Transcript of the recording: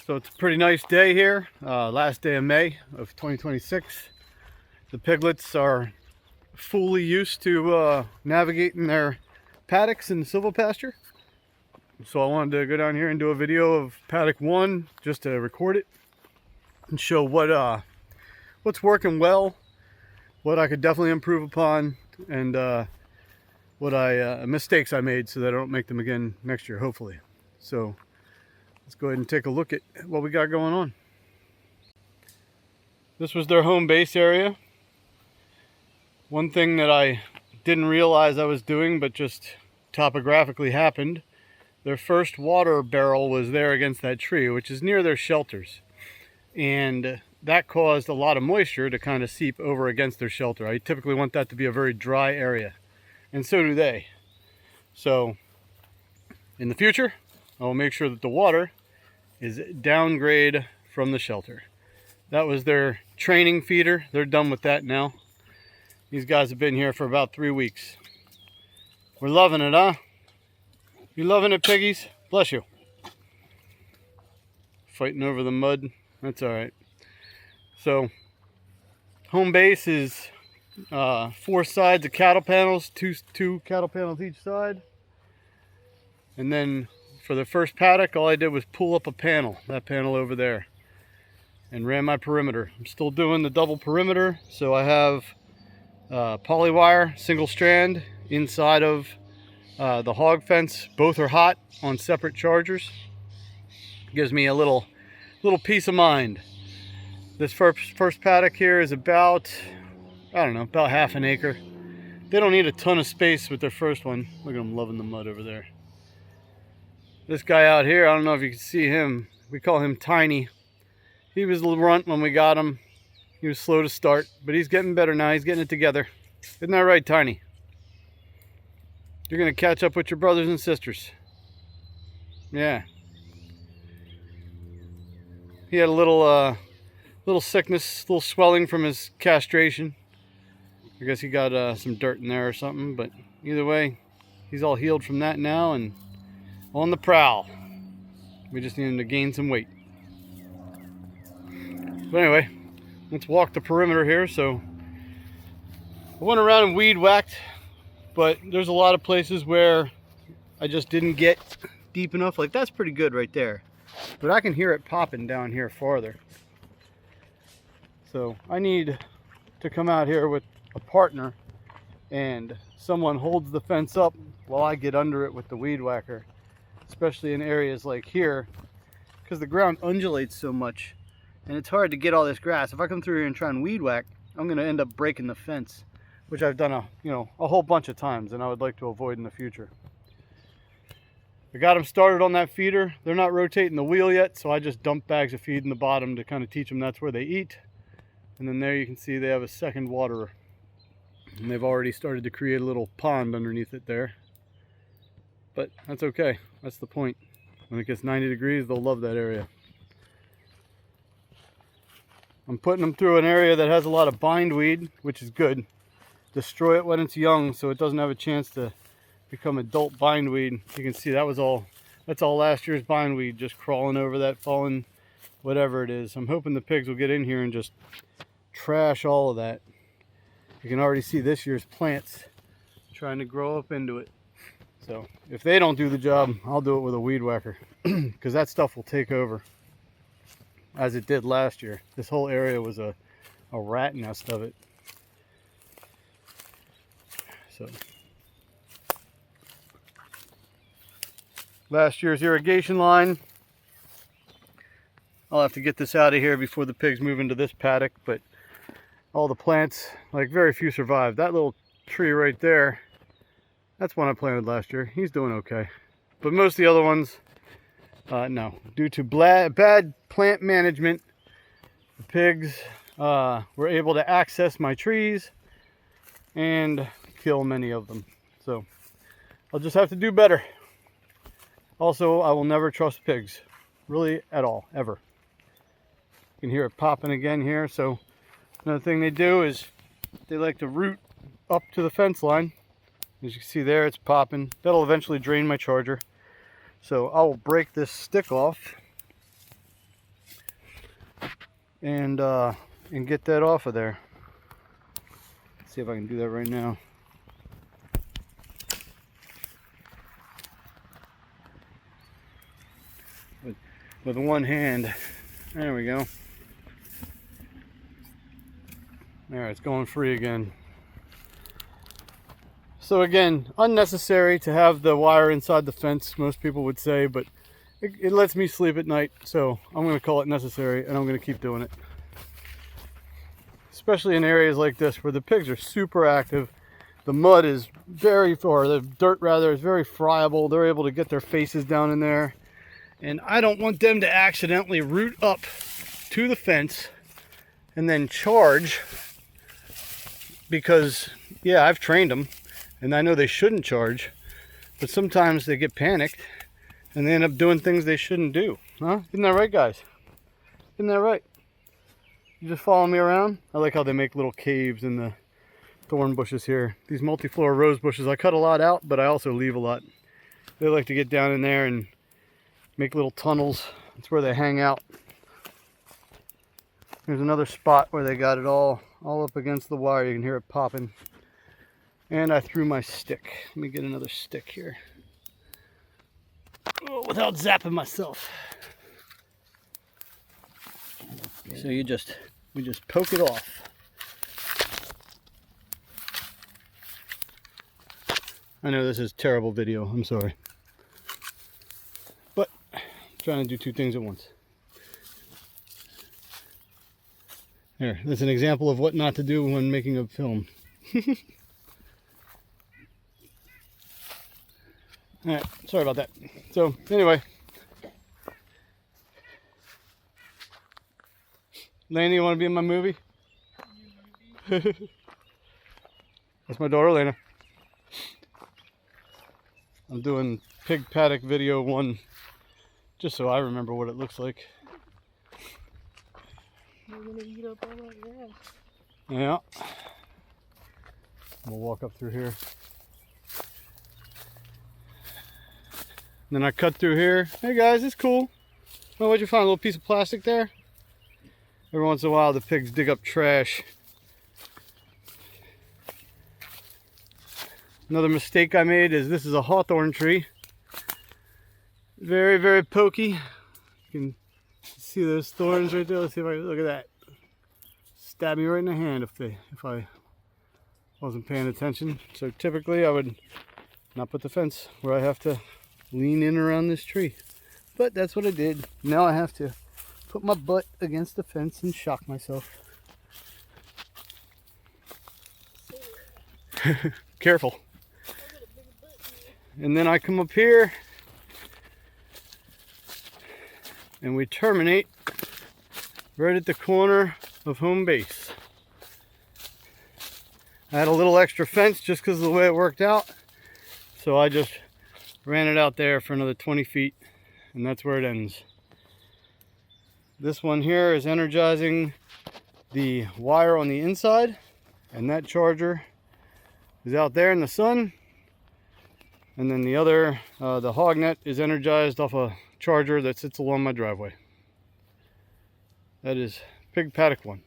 So it's a pretty nice day here, last day of May of 2026. The piglets are fully used to navigating their paddocks in Silvopasture. So I wanted to go down here and do a video of paddock 1 just to record it and show what's working well, what I could definitely improve upon, and what mistakes I made so that I don't make them again next year, hopefully. So let's go ahead and take a look at what we got going on. This was their home base area. One thing that I didn't realize I was doing, but just topographically happened, their first water barrel was there against that tree, which is near their shelters. And that caused a lot of moisture to kind of seep over against their shelter. I typically want that to be a very dry area, and so do they. So in the future, I will make sure that the water is downgrade from the shelter. That was their training feeder. They're done with that now. These guys have been here for about 3 weeks. We're loving it, huh? You loving it, piggies? Bless you. Fighting over the mud. That's all right. So, home base is 4 sides of cattle panels, two cattle panels each side. And then for the first paddock, all I did was pull up a panel, that panel over there, and ran my perimeter. I'm still doing the double perimeter, so I have poly wire, single strand, inside of the hog fence. Both are hot on separate chargers. Gives me a little peace of mind. This first paddock here is about, I don't know, about half an acre. They don't need a ton of space with their first one. Look at them loving the mud over there. This guy out here, I don't know if you can see him. We call him Tiny. He was a little runt when we got him. He was slow to start, but he's getting better now. He's getting it together. Isn't that right, Tiny? You're going to catch up with your brothers and sisters. Yeah. He had a little sickness, little swelling from his castration. I guess he got some dirt in there or something, but either way, he's all healed from that now and on the prowl. We just need him to gain some weight. But anyway, let's walk the perimeter here. So I went around and weed whacked, but there's a lot of places where I just didn't get deep enough. Like that's pretty good right there, but I can hear it popping down here farther. So I need to come out here with a partner and someone holds the fence up while I get under it with the weed whacker, especially in areas like here, because the ground undulates so much and it's hard to get all this grass. If I come through here and try and weed whack, I'm going to end up breaking the fence, which I've done a whole bunch of times, and I would like to avoid in the future. I got them started on that feeder. They're not rotating the wheel yet, so I just dump bags of feed in the bottom to kind of teach them that's where they eat. And then there you can see they have a second waterer. And they've already started to create a little pond underneath it there. But that's okay. That's the point. When it gets 90 degrees, they'll love that area. I'm putting them through an area that has a lot of bindweed, which is good. Destroy it when it's young so it doesn't have a chance to become adult bindweed. You can see that's all last year's bindweed just crawling over that fallen whatever it is. I'm hoping the pigs will get in here and just trash all of that. You can already see this year's plants trying to grow up into it. So if they don't do the job, I'll do it with a weed whacker because that stuff will take over as it did last year. This whole area was a rat nest of it. So last year's irrigation line, I'll have to get this out of here before the pigs move into this paddock, but all the plants, like very few survived. That little tree right there, that's one I planted last year. He's doing okay. But most of the other ones, no. Due to bad plant management, the pigs were able to access my trees and kill many of them. So I'll just have to do better. Also, I will never trust pigs, really at all, ever. You can hear it popping again here. So another thing they do is they like to root up to the fence line. As you can see there, it's popping. That'll eventually drain my charger. So I will break this stick off and get that off of there. Let's see if I can do that right now. With one hand. There we go. There, it's going free again. So again, unnecessary to have the wire inside the fence, most people would say, but it lets me sleep at night, so I'm going to call it necessary, and I'm going to keep doing it. Especially in areas like this where the pigs are super active. The mud is the dirt rather, is very friable. They're able to get their faces down in there. And I don't want them to accidentally root up to the fence and then charge, because, yeah, I've trained them and I know they shouldn't charge, but sometimes they get panicked and they end up doing things they shouldn't do. Huh? Isn't that right, guys? Isn't that right? You just follow me around? I like how they make little caves in the thorn bushes here. These multiflora rose bushes, I cut a lot out, but I also leave a lot. They like to get down in there and make little tunnels. That's where they hang out. There's another spot where they got it all up against the wire. You can hear it popping. And I threw my stick. Let me get another stick here. Oh, without zapping myself. So we just poke it off. I know this is terrible video, I'm sorry. But I'm trying to do two things at once. There, that's an example of what not to do when making a film. Alright, sorry about that. So, anyway. Lena, you want to be in my movie? That's my daughter, Lena. I'm doing pig paddock video 1, just so I remember what it looks like. You're gonna eat up all that grass. Yeah. We'll walk up through here. Then I cut through here. Hey guys, it's cool. Oh, what'd you find? A little piece of plastic there? Every once in a while the pigs dig up trash. Another mistake I made is this is a hawthorn tree. Very, very pokey. You can see those thorns right there. Let's see if I can look at that. Stab me right in the hand if I wasn't paying attention. So typically I would not put the fence where I have to lean in around this tree. But that's what I did. Now I have to put my butt against the fence and shock myself. Careful. And then I come up here and we terminate right at the corner of home base. I had a little extra fence just because of the way it worked out, so I just ran it out there for another 20 feet, and that's where it ends. This one here is energizing the wire on the inside, and that charger is out there in the sun. And then the other, the hog net, is energized off a charger that sits along my driveway. That is pig paddock 1.